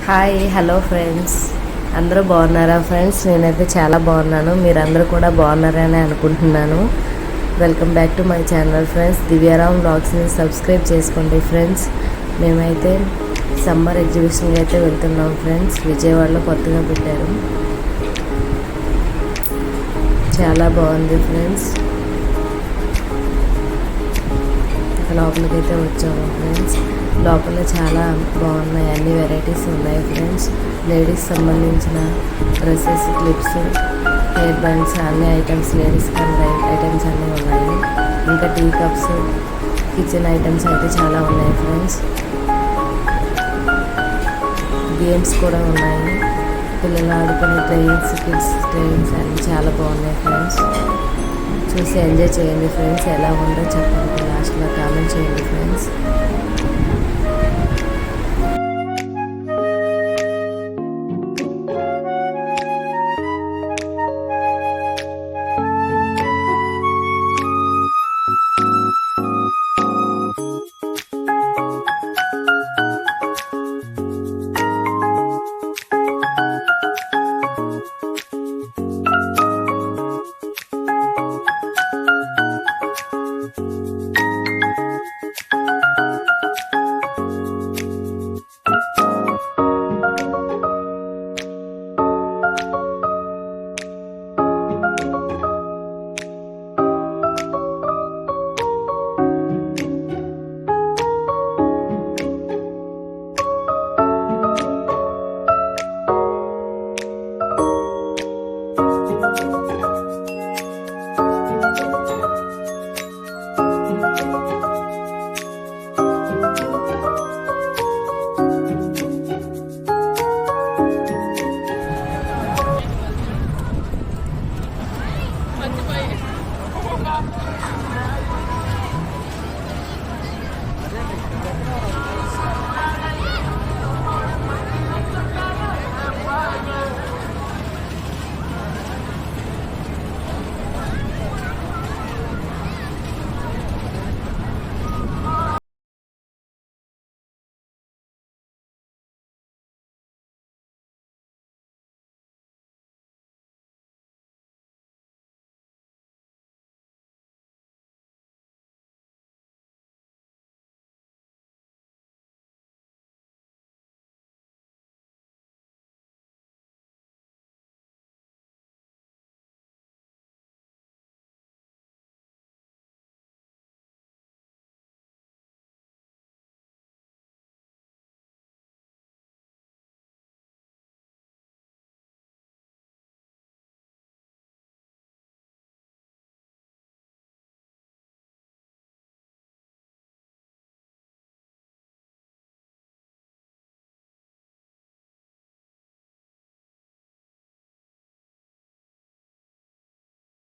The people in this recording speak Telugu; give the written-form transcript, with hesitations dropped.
హాయ్ హలో ఫ్రెండ్స్, అందరూ బాగున్నారా ఫ్రెండ్స్? నేనైతే చాలా బాగున్నాను. మీరందరూ కూడా బాగున్నారని అనుకుంటున్నాను. Welcome back to my channel friends. Divyaram వ్లాగ్స్ని సబ్స్క్రైబ్ చేసుకోండి ఫ్రెండ్స్. మేమైతే సమ్మర్ ఎగ్జిబిషన్కి అయితే వెళ్తున్నాం ఫ్రెండ్స్. విజయవాడలో కొత్తగా పెట్టారు, చాలా బాగుంది ఫ్రెండ్స్. లోపలికి అయితే వచ్చాము ఫ్రెండ్స్. లోపల చాలా బాగున్నాయి, అన్ని వెరైటీస్ ఉన్నాయి ఫ్రెండ్స్. లేడీస్ సంబంధించిన డ్రెస్సెస్, క్లిప్స్, హెయిర్ బ్యాండ్స్, అన్ని ఐటమ్స్, లేడీస్ ఐటమ్స్ అన్నీ ఉన్నాయి. ఇంకా టీ కప్స్, కిచెన్ ఐటమ్స్ అయితే చాలా ఉన్నాయి ఫ్రెండ్స్. గేమ్స్ కూడా ఉన్నాయి, పిల్లలు ఆడుకునే ట్రైన్స్, కిడ్స్ ట్రైన్స్ అన్నీ చాలా బాగున్నాయి ఫ్రెండ్స్. చూసి ఎంజాయ్ చేయండి ఫ్రెండ్స్. ఎలా ఉందో చెప్పండి, లాస్ట్లో కామెంట్ చేయండి ఫ్రెండ్స్.